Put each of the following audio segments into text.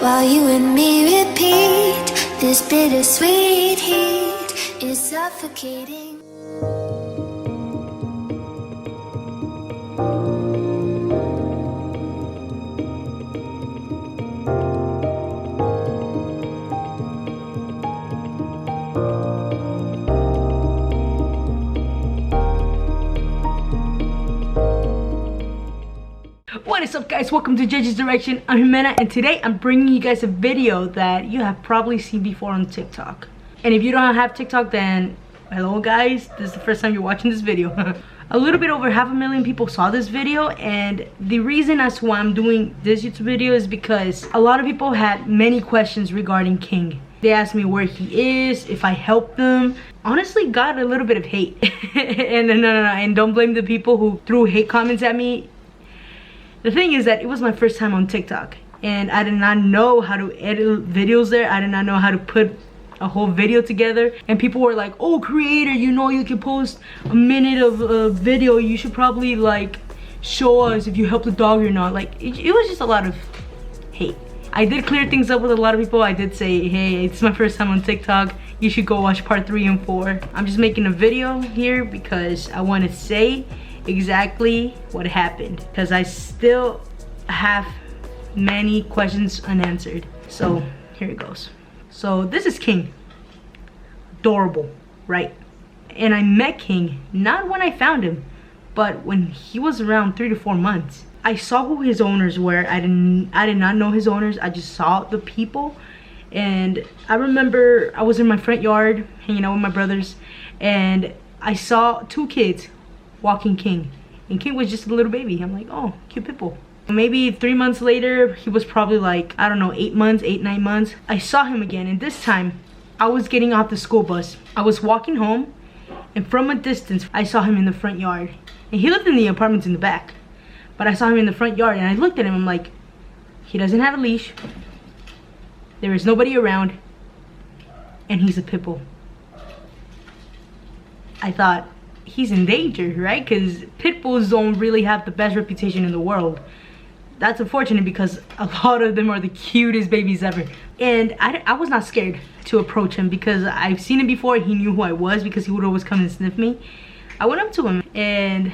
while you and me repeat. This bittersweet heat is suffocating. What is up, guys? Welcome to Judge's Direction. I'm Jimena, and today I'm bringing you guys a video that you have probably seen before on TikTok. And if you don't have TikTok, then hello guys, this is the first time you're watching this video. A little bit over 500,000 people saw this video, and the reason as to why I'm doing this YouTube video is because a lot of people had many questions regarding King. They asked me where he is, if I helped them. Honestly, got a little bit of hate. and don't blame the people who threw hate comments at me. The thing is that it was my first time on TikTok, and I did not know how to edit videos there. I did not know how to put a whole video together, and people were like, oh, creator, you know you can post a minute of video, you should probably like show us if you help the dog or not. Like it was just a lot of hate. I did clear things up with a lot of people. I did say, hey, it's my first time on TikTok, you should go watch part 3 and 4. I'm just making a video here because I want to say exactly what happened, because I still have many questions unanswered. So here it goes. So this is King. Adorable, right? And I met King not when I found him, but when he was around 3 to 4 months. I saw who his owners were. I did not know his owners. I just saw the people. And I remember I was in my front yard hanging out with my brothers, and I saw 2 kids walking King, and King was just a little baby. I'm like, oh, cute pitbull. Maybe 3 months later, he was probably like, I don't know, 8 months, 9 months. I saw him again, and this time I was getting off the school bus. I was walking home, and from a distance I saw him in the front yard, and he lived in the apartments in the back, but I saw him in the front yard, and I looked at him. I'm like, he doesn't have a leash, there is nobody around, and he's a pitbull. I thought, he's in danger, right? Because pit bulls don't really have the best reputation in the world. That's unfortunate because a lot of them are the cutest babies ever. And I was not scared to approach him because I've seen him before. He knew who I was because he would always come and sniff me. I went up to him and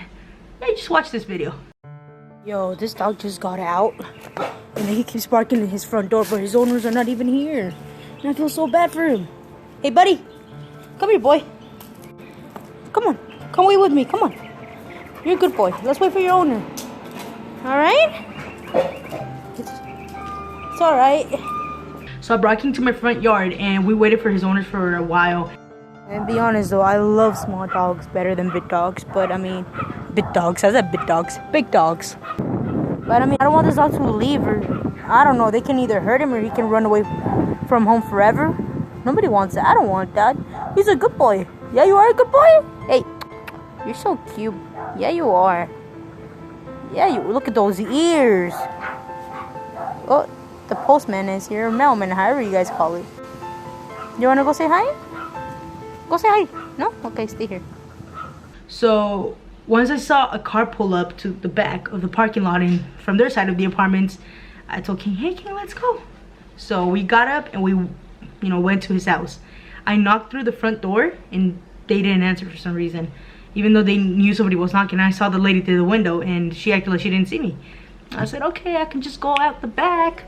yeah, just watch this video. Yo, this dog just got out and he keeps barking at his front door, but his owners are not even here. And I feel so bad for him. Hey buddy, come here boy. Come on. Come wait with me, come on. You're a good boy. Let's wait for your owner. Alright? It's alright. So I brought King to my front yard and we waited for his owners for a while. And be honest though, I love small dogs better than big dogs. But I mean, big dogs. I said big dogs. Big dogs. But I mean, I don't want this dog to leave, or I don't know. They can either hurt him or he can run away from home forever. Nobody wants that. I don't want that. He's a good boy. Yeah, you are a good boy? Hey. You're so cute. Yeah, you are. Yeah, you look at those ears. Oh, the postman is here. Mailman, however you guys call it. You want to go say hi? Go say hi. No? Okay, stay here. So, once I saw a car pull up to the back of the parking lot and from their side of the apartments, I told King, hey King, let's go. So we got up and we, went to his house. I knocked through the front door and they didn't answer for some reason. Even though they knew somebody was knocking, I saw the lady through the window and she acted like she didn't see me. I said, okay, I can just go out the back.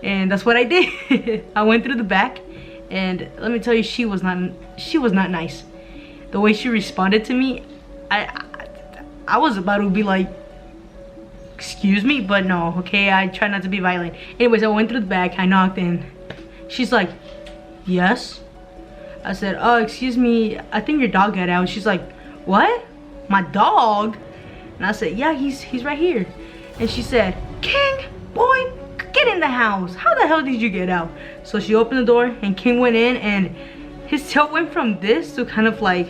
And that's what I did. I went through the back, and let me tell you, she was not nice. The way she responded to me, I was about to be like, excuse me, but no, okay, I try not to be violent. Anyways, I went through the back, I knocked, and she's like, yes? I said, oh, excuse me, I think your dog got out. She's like, what? My dog? And I said, yeah, he's right here. And she said, King, boy, get in the house. How the hell did you get out? So she opened the door and King went in, and his tail went from this to kind of like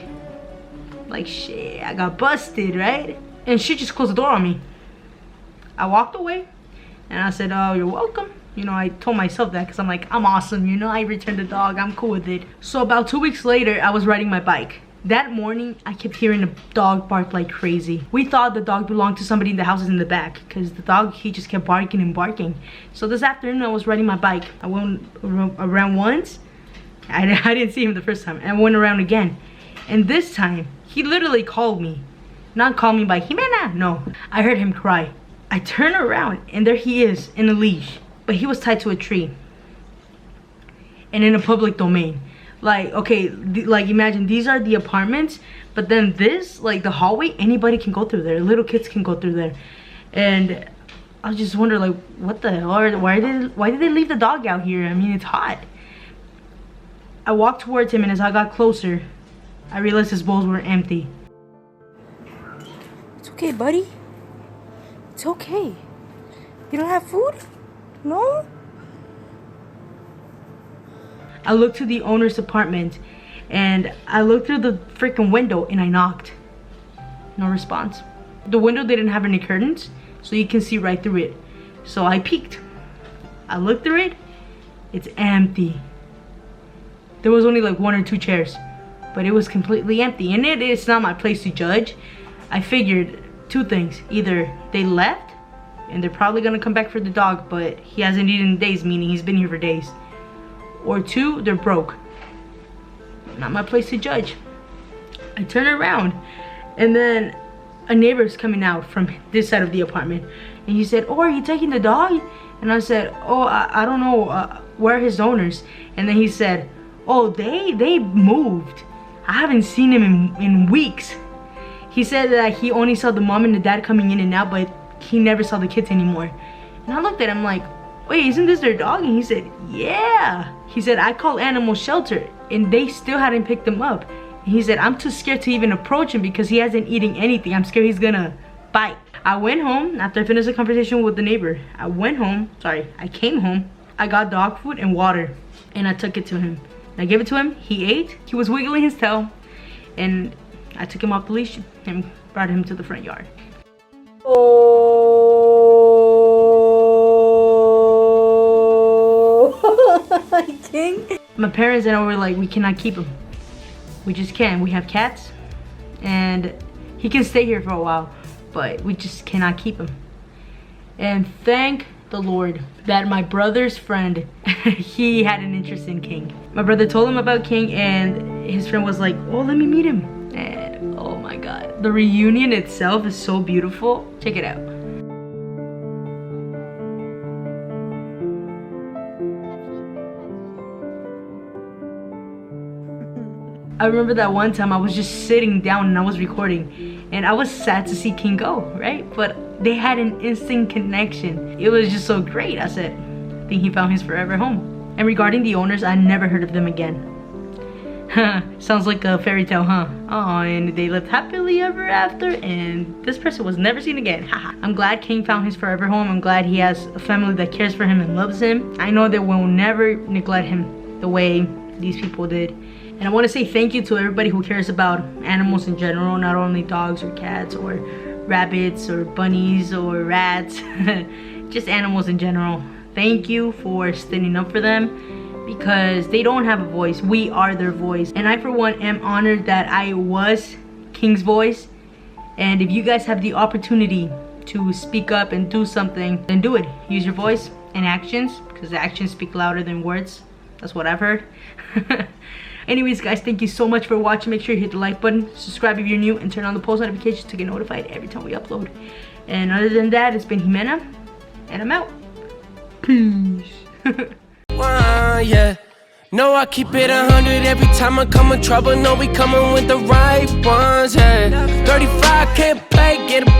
shit, I got busted, right? And she just closed the door on me. I walked away and I said, oh, you're welcome. I told myself that because I'm like, I'm awesome, I returned the dog, I'm cool with it. So about 2 weeks later, I was riding my bike That morning, I kept hearing the dog bark like crazy. We thought the dog belonged to somebody in the houses in the back because the dog, he just kept barking and barking. So this afternoon, I was riding my bike. I went around once. I didn't see him the first time. And I went around again. And this time, he literally called me. Not call me by Jimena, no. I heard him cry. I turn around and there he is in a leash. But he was tied to a tree. And in a public domain. Like, okay, like imagine these are the apartments, but then this, like the hallway, anybody can go through there. Little kids can go through there. And I was just wondering, like, what the hell? Why did they leave the dog out here? I mean, it's hot. I walked towards him, and as I got closer, I realized his bowls were empty. It's okay, buddy. It's okay. You don't have food? No? I looked to the owner's apartment and I looked through the freaking window and I knocked. No response. The window didn't have any curtains, so you can see right through it. So I peeked. I looked through it. It's empty. There was only like 1 or 2 chairs, but it was completely empty. And it's not my place to judge. I figured 2 things. Either they left and they're probably gonna come back for the dog, but he hasn't eaten in days, meaning he's been here for days. Or 2, they're broke. Not my place to judge. I turn around and then a neighbor's coming out from this side of the apartment. And he said, "Oh, are you taking the dog?" And I said, "Oh, I don't know. Where are his owners?" And then he said, "Oh, they moved. I haven't seen him in weeks." He said that he only saw the mom and the dad coming in and out, but he never saw the kids anymore. And I looked at him like, "Wait, isn't this their dog?" And he said, "Yeah." He said, "I called animal shelter and they still hadn't picked him up." And he said, "I'm too scared to even approach him because he hasn't eaten anything. I'm scared he's gonna bite." I went home after I finished the conversation with the neighbor. I came home. I got dog food and water and I took it to him. I gave it to him, he ate, he was wiggling his tail, and I took him off the leash and brought him to the front yard. King. My parents and I were like, we cannot keep him. We just can't. We have cats and he can stay here for a while, but we just cannot keep him. And thank the Lord that my brother's friend, he had an interest in King. My brother told him about King and his friend was like, "Oh, let me meet him." And oh my God, the reunion itself is so beautiful. Check it out. I remember that one time I was just sitting down and I was recording and I was sad to see King go, right? But they had an instant connection. It was just so great. I said, I think he found his forever home. And regarding the owners, I never heard of them again. Sounds like a fairy tale, huh? Oh, and they lived happily ever after and this person was never seen again. Haha. I'm glad King found his forever home. I'm glad he has a family that cares for him and loves him. I know they will never neglect him the way these people did. And I want to say thank you to everybody who cares about animals in general, not only dogs or cats or rabbits or bunnies or rats, just animals in general. Thank you for standing up for them because they don't have a voice. We are their voice. And I, for one, am honored that I was King's voice. And if you guys have the opportunity to speak up and do something, then do it. Use your voice and actions because actions speak louder than words. That's what I've heard. Anyways, guys, thank you so much for watching. Make sure you hit the like button, subscribe if you're new, and turn on the post notifications to get notified every time we upload. And other than that, it's been Jimena, and I'm out. Peace. Yeah. No, I keep it 100 every time I come in trouble. No, we coming with the right ones, yeah. 35 can't play, get a